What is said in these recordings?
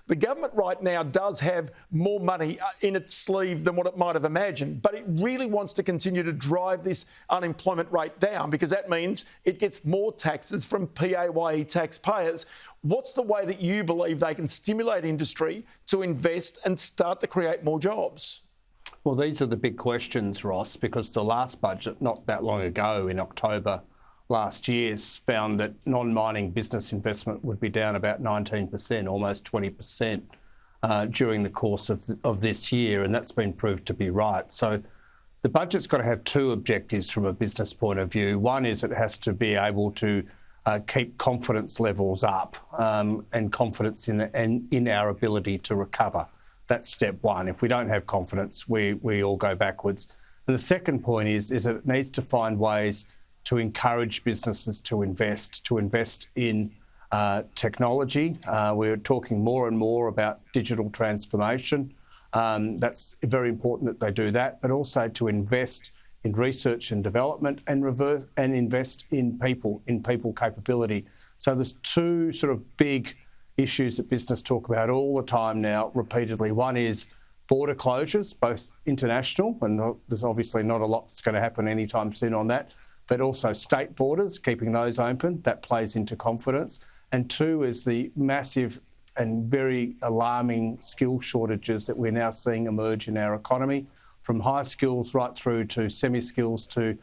the government right now does have more money in its sleeve than what it might have imagined, but it really wants to continue to drive this unemployment rate down because that means it gets more taxes from PAYE taxpayers. What's the way that you believe they can stimulate industry to invest and start to create more jobs? Well, these are the big questions, Ross, because the last budget, not that long ago, in October last year, found that non-mining business investment would be down about 19%, almost 20% during the course of this year, and that's been proved to be right. So the budget's got to have two objectives from a business point of view. One is it has to be able to keep confidence levels up and confidence in our ability to recover. That's step one. If we don't have confidence, we all go backwards. And the second point is that it needs to find ways to encourage businesses to invest in technology. We're talking more and more about digital transformation. That's very important that they do that, but also to invest in research and development and invest in people capability. So there's two sort of big issues that business talk about all the time now, repeatedly. One is border closures, both international, and there's obviously not a lot that's going to happen anytime soon on that, but also state borders, keeping those open. That plays into confidence. And two is the massive and very alarming skill shortages that we're now seeing emerge in our economy, from high skills right through to semi-skills to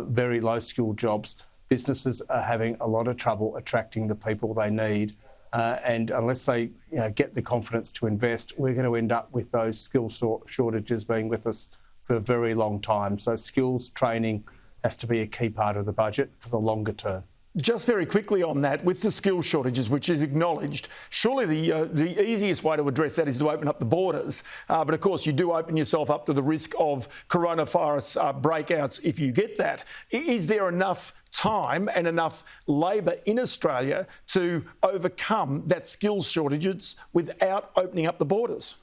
very low-skilled jobs. Businesses are having a lot of trouble attracting the people they need. And unless they get the confidence to invest, we're going to end up with those skill shortages being with us for a very long time. So skills training has to be a key part of the budget for the longer term. Just very quickly on that, with the skill shortages, which is acknowledged, surely the easiest way to address that is to open up the borders. But of course, you do open yourself up to the risk of coronavirus breakouts if you get that. Is there enough time and enough labour in Australia to overcome that skills shortages without opening up the borders?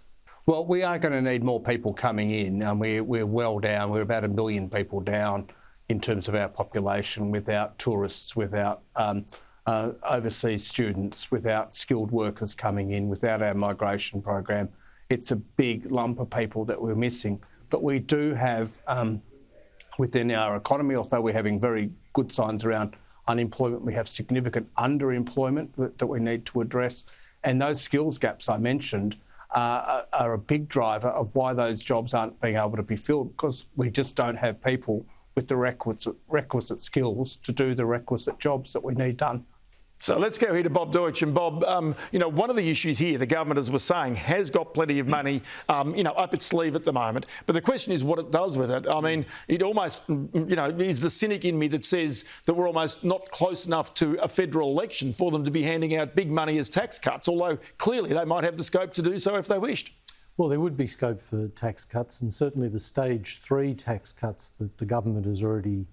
Well, we are going to need more people coming in, and we're well down. We're about 1 million people down in terms of our population, without tourists, without overseas students, without skilled workers coming in, without our migration program. It's a big lump of people that we're missing. But we do have, within our economy, although we're having very good signs around unemployment, we have significant underemployment that we need to address. And those skills gaps I mentioned are a big driver of why those jobs aren't being able to be filled, because we just don't have people with the requisite skills to do the requisite jobs that we need done. So let's go here to Bob Deutsch. And Bob, one of the issues here, the government, as we're saying, has got plenty of money, up its sleeve at the moment. But the question is what it does with it. I mean, it almost, is the cynic in me that says that we're almost not close enough to a federal election for them to be handing out big money as tax cuts, although clearly they might have the scope to do so if they wished. Well, there would be scope for tax cuts, and certainly the stage 3 tax cuts that the government has already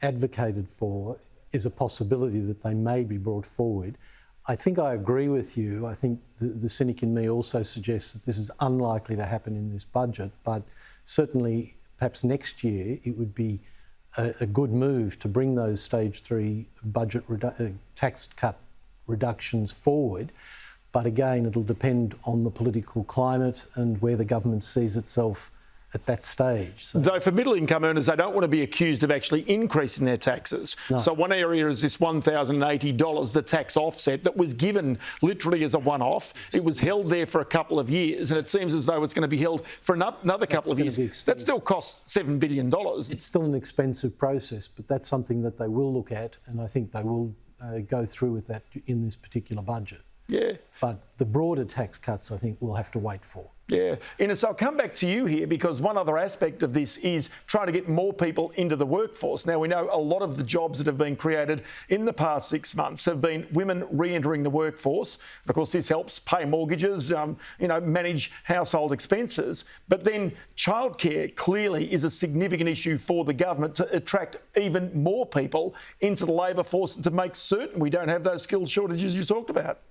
advocated for is a possibility that they may be brought forward. I think I agree with you. I think the cynic in me also suggests that this is unlikely to happen in this budget, but certainly perhaps next year it would be a good move to bring those stage 3 budget tax cut reductions forward. But again, it'll depend on the political climate and where the government sees itself at that stage. So, though for middle-income earners, they don't want to be accused of actually increasing their taxes. No. So one area is this $1,080, the tax offset that was given literally as a one-off. It was held there for a couple of years, and it seems as though it's going to be held for another couple of years. That still costs $7 billion. It's still an expensive process, but that's something that they will look at, and I think they will go through with that in this particular budget. Yeah. But the broader tax cuts, I think, we'll have to wait for. Yeah. Innes, I'll come back to you here because one other aspect of this is trying to get more people into the workforce. Now, we know a lot of the jobs that have been created in the past 6 months have been women re-entering the workforce. Of course, this helps pay mortgages, manage household expenses. But then childcare clearly is a significant issue for the government to attract even more people into the labour force and to make certain we don't have those skills shortages you talked about.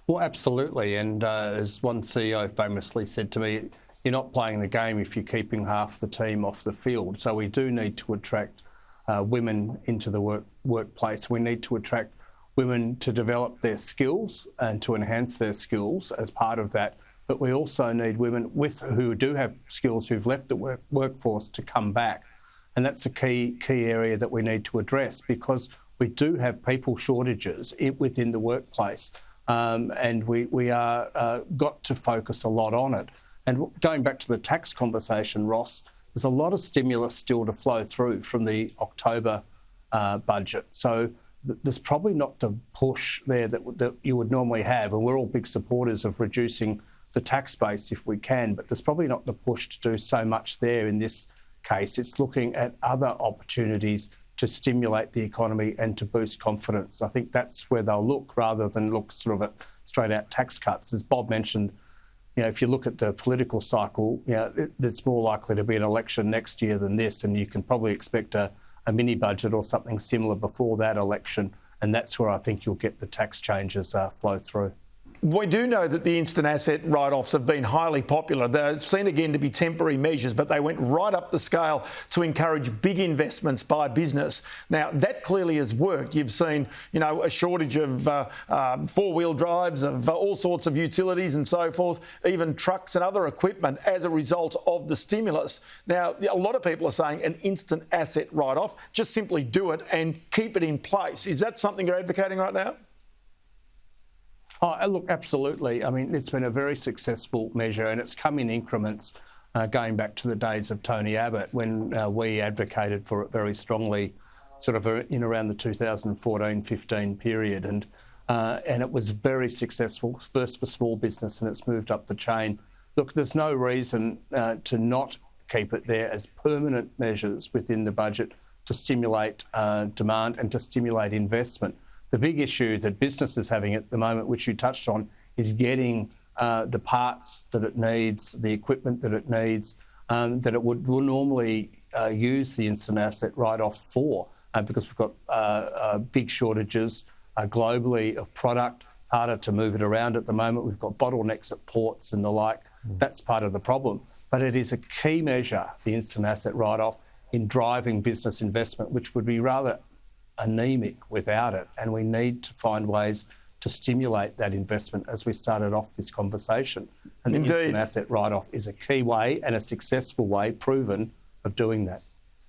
Well, absolutely. And as one CEO famously said to me, you're not playing the game if you're keeping half the team off the field. So we do need to attract women into the workplace. We need to attract women to develop their skills and to enhance their skills as part of that. But we also need women who do have skills who've left the workforce to come back. And that's a key area that we need to address, because we do have people shortages within the workplace, and we are got to focus a lot on it. And going back to the tax conversation, Ross, there's a lot of stimulus still to flow through from the October budget. So there's probably not the push there that you would normally have, and we're all big supporters of reducing the tax base if we can, but there's probably not the push to do so much there in this case. It's looking at other opportunities to stimulate the economy and to boost confidence. I think that's where they'll look, rather than look sort of at straight out tax cuts. As Bob mentioned, if you look at the political cycle, it's more likely to be an election next year than this, and you can probably expect a mini budget or something similar before that election, and that's where I think you'll get the tax changes flow through. We do know that the instant asset write-offs have been highly popular. They're seen again to be temporary measures, but they went right up the scale to encourage big investments by business. Now, that clearly has worked. You've seen, a shortage of four-wheel drives, of all sorts of utilities and so forth, even trucks and other equipment as a result of the stimulus. Now, a lot of people are saying an instant asset write-off, just simply do it and keep it in place. Is that something you're advocating right now? Oh, look, absolutely. I mean, it's been a very successful measure, and it's come in increments going back to the days of Tony Abbott, when we advocated for it very strongly, sort of in around the 2014-15 period. And it was very successful, first for small business, and it's moved up the chain. Look, there's no reason to not keep it there as permanent measures within the budget to stimulate demand and to stimulate investment. The big issue that business is having at the moment, which you touched on, is getting the parts that it needs, the equipment that it needs, that it will normally use the instant asset write-off for, because we've got big shortages globally of product. It's harder to move it around at the moment. We've got bottlenecks at ports and the like. That's part of the problem. But it is a key measure, the instant asset write-off, in driving business investment, which would be rather anemic without it, and we need to find ways to stimulate that investment as we started off this conversation. And the instant asset write-off is a key way, and a successful way, proven, of doing that.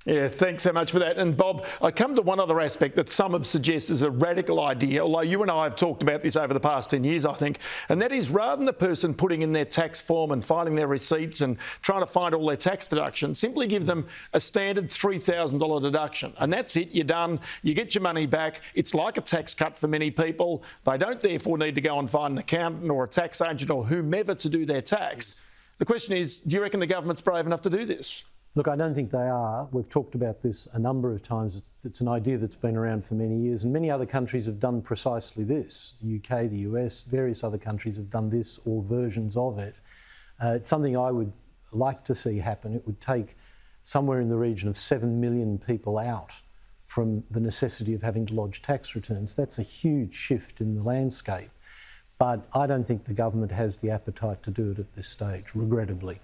Yeah, thanks so much for that. And Bob, I come to one other aspect that some have suggested is a radical idea, although you and I have talked about this over the past 10 years, I think, and that is, rather than the person putting in their tax form and finding their receipts and trying to find all their tax deductions, simply give them a standard $3,000 deduction. And that's it, you're done, you get your money back. It's like a tax cut for many people. They don't therefore need to go and find an accountant or a tax agent or whomever to do their tax. The question is, do you reckon the government's brave enough to do this? Look, I don't think they are. We've talked about this a number of times. It's an idea that's been around for many years, and many other countries have done precisely this. The UK, the US, various other countries have done this, or versions of it. It's something I would like to see happen. It would take somewhere in the region of 7 million people out from the necessity of having to lodge tax returns. That's a huge shift in the landscape. But I don't think the government has the appetite to do it at this stage, regrettably.